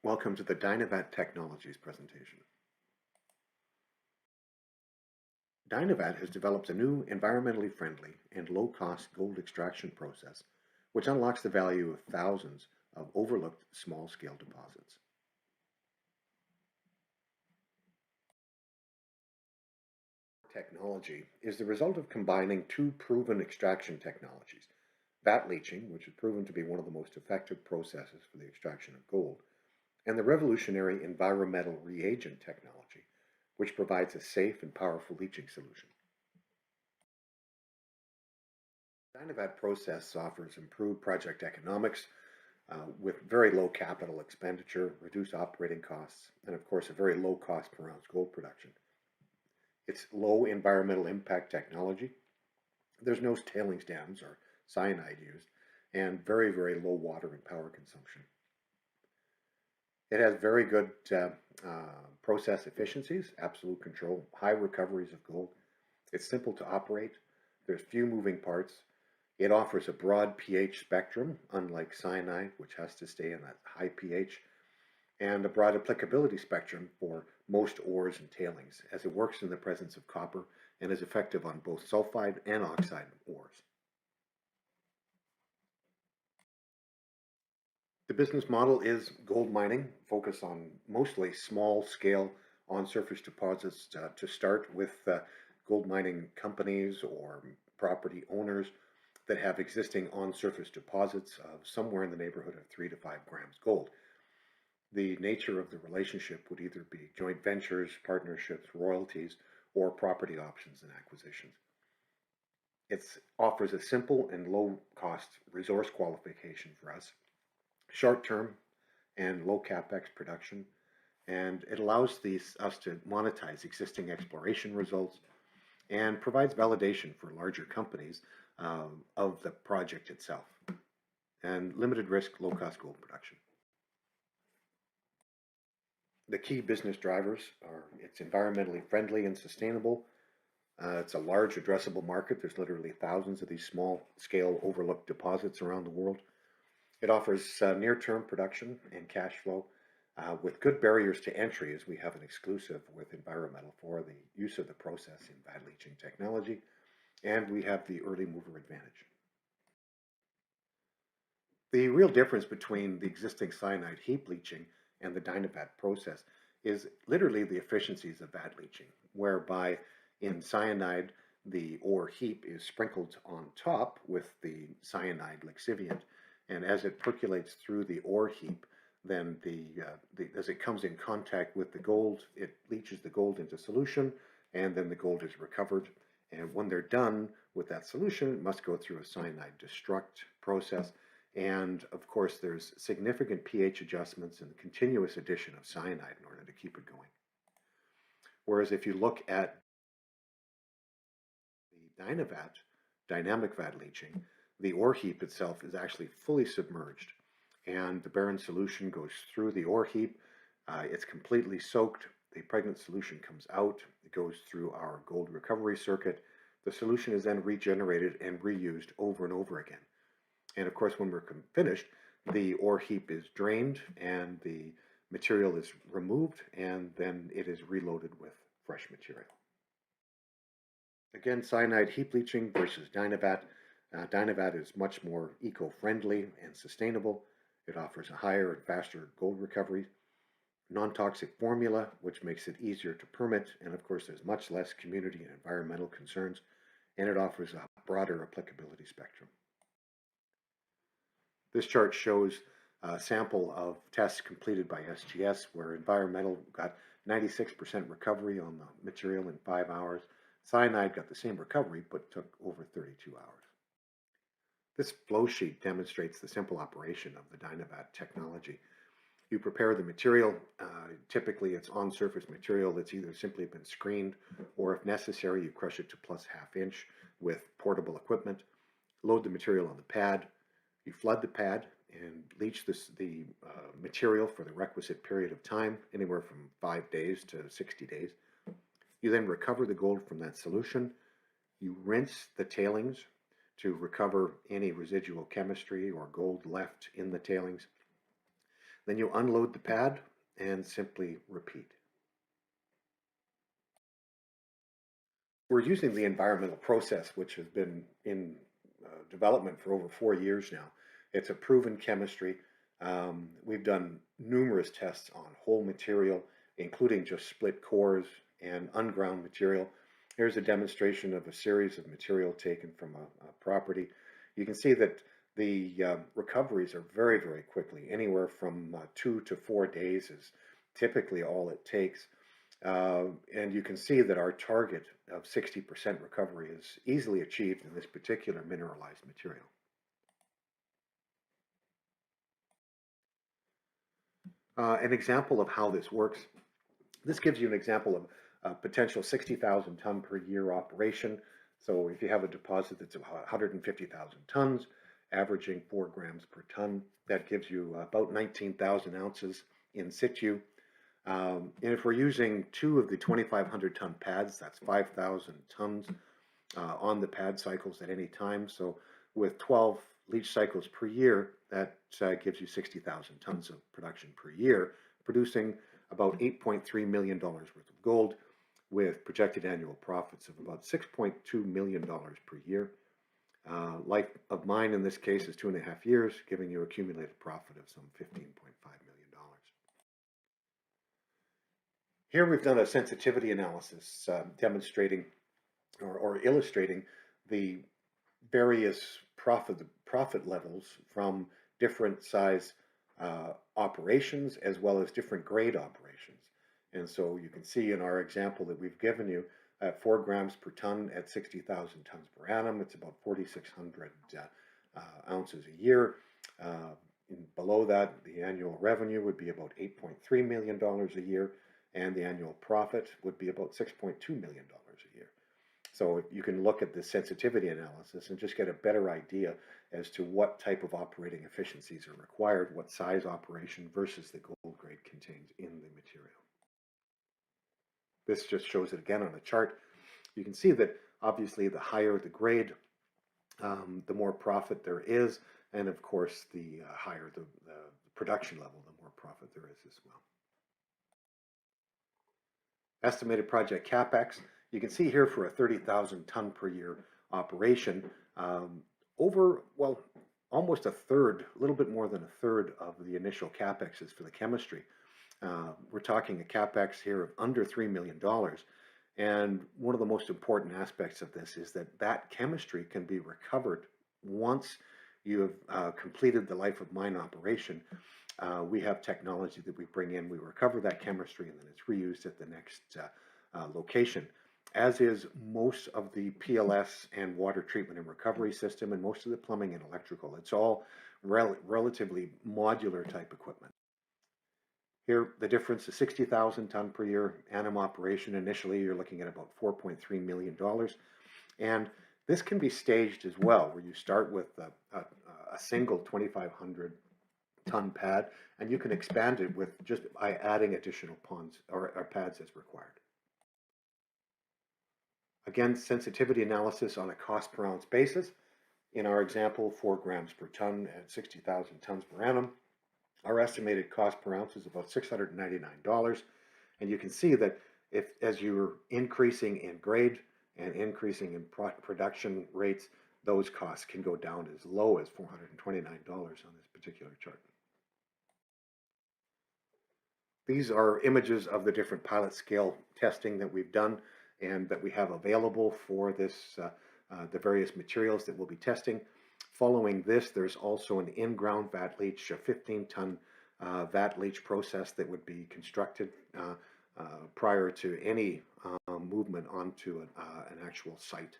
Welcome to the Dynavat Technologies presentation. Dynavat has developed a new environmentally friendly and low-cost gold extraction process which unlocks the value of thousands of overlooked small-scale deposits. Technology is the result of combining two proven extraction technologies, vat leaching, which is proven to be one of the most effective processes for the extraction of gold, and the revolutionary environmental reagent technology, which provides a safe and powerful leaching solution. The Dynavat process offers improved project economics with very low capital expenditure, reduced operating costs, and of course a very low cost per ounce gold production. It's low environmental impact technology. There's no tailings dams or cyanide used, and very, very low water and power consumption. It has very good process efficiencies, absolute control, high recoveries of gold. It's simple to operate. There's few moving parts. It offers a broad pH spectrum, unlike cyanide, which has to stay in that high pH, and a broad applicability spectrum for most ores and tailings, as it works in the presence of copper and is effective on both sulfide and oxide ores. The business model is gold mining, focused on mostly small-scale on-surface deposits to start with gold mining companies or property owners that have existing on-surface deposits of somewhere in the neighborhood of 3 to 5 grams gold. The nature of the relationship would either be joint ventures, partnerships, royalties, or property options and acquisitions. It offers a simple and low-cost resource qualification for us, short-term and low capex production, and it allows us to monetize existing exploration results and provides validation for larger companies of the project itself, and limited risk, low cost gold production. The key business drivers are it's environmentally friendly and sustainable. It's a large addressable market. There's literally thousands of these small scale overlooked deposits around the world. It offers near-term production and cash flow with good barriers to entry, as we have an exclusive with Environmental for the use of the process in vat leaching technology, and we have the early mover advantage. The real difference between the existing cyanide heap leaching and the Dynavat process is literally the efficiencies of vat leaching, whereby in cyanide the ore heap is sprinkled on top with the cyanide lixiviant, and as it percolates through the ore heap, then as it comes in contact with the gold, it leaches the gold into solution, and then the gold is recovered. And when they're done with that solution, it must go through a cyanide destruct process. And of course, there's significant pH adjustments and continuous addition of cyanide in order to keep it going. Whereas if you look at the Dynavat, dynamic vat leaching, the ore heap itself is actually fully submerged, and the barren solution goes through the ore heap. It's completely soaked. The pregnant solution comes out. It goes through our gold recovery circuit. The solution is then regenerated and reused over and over again. And of course, when we're finished, the ore heap is drained and the material is removed, and then it is reloaded with fresh material. Again, cyanide heap leaching versus Dynavat. Dynavat is much more eco-friendly and sustainable. It offers a higher and faster gold recovery, non-toxic formula, which makes it easier to permit, and of course there's much less community and environmental concerns, and it offers a broader applicability spectrum. This chart shows a sample of tests completed by SGS where environmental got 96% recovery on the material in 5 hours. Cyanide got the same recovery but took over 32 hours. This flow sheet demonstrates the simple operation of the Dynavat technology. You prepare the material. Typically it's on-surface material that's either simply been screened, or if necessary you crush it to plus ½ inch with portable equipment. Load the material on the pad. You flood the pad and leach the material for the requisite period of time, anywhere from 5 days to 60 days. You then recover the gold from that solution. You rinse the tailings to recover any residual chemistry or gold left in the tailings. Then you unload the pad and simply repeat. We're using the environmental process, which has been in development for over 4 years now. It's a proven chemistry. We've done numerous tests on whole material, including just split cores and unground material. Here's a demonstration of a series of material taken from a property. You can see that the recoveries are very, very quickly. Anywhere from 2 to 4 days is typically all it takes. And you can see that our target of 60% recovery is easily achieved in this particular mineralized material. An example of how this works, this gives you an example of a potential 60,000 ton per year operation. So if you have a deposit that's 150,000 tons, averaging 4 grams per ton, that gives you about 19,000 ounces in situ. And if we're using 2 of the 2,500 ton pads, that's 5,000 tons on the pad cycles at any time. So with 12 leach cycles per year, that gives you 60,000 tons of production per year, producing about $8.3 million worth of gold with projected annual profits of about $6.2 million per year. Life of mine in this case is 2.5 years, giving you accumulated profit of some $15.5 million. Here we've done a sensitivity analysis demonstrating or illustrating the various profit levels from different size operations as well as different grade operations. And so you can see in our example that we've given you at 4 grams per ton at 60,000 tons per annum, it's about 4,600 ounces a year. Below that, the annual revenue would be about $8.3 million a year, and the annual profit would be about $6.2 million a year. So you can look at the sensitivity analysis and just get a better idea as to what type of operating efficiencies are required, what size operation versus the gold grade contained in the material. This just shows it again on a chart. You can see that obviously the higher the grade, the more profit there is, and of course the higher the production level, the more profit there is as well. Estimated project capex, you can see here for a 30,000 ton per year operation, almost a third, a little bit more than a third of the initial capex is for the chemistry. We're talking a capex here of under $3 million. And one of the most important aspects of this is that that chemistry can be recovered once you have completed the life of mine operation. We have technology that we bring in, we recover that chemistry, and then it's reused at the next location, as is most of the PLS and water treatment and recovery system and most of the plumbing and electrical. It's all relatively modular type equipment. Here, the difference is 60,000 ton per year annum operation. Initially, you're looking at about $4.3 million. And this can be staged as well, where you start with a single 2,500 ton pad, and you can expand it with just by adding additional ponds or pads as required. Again, sensitivity analysis on a cost per ounce basis. In our example, 4 grams per ton at 60,000 tons per annum. Our estimated cost per ounce is about $699. And you can see that if as you're increasing in grade and increasing in production rates, those costs can go down as low as $429 on this particular chart. These are images of the different pilot scale testing that we've done and that we have available for this, the various materials that we'll be testing. Following this, there's also an in-ground vat leach, a 15-ton vat leach process that would be constructed prior to any movement onto an actual site.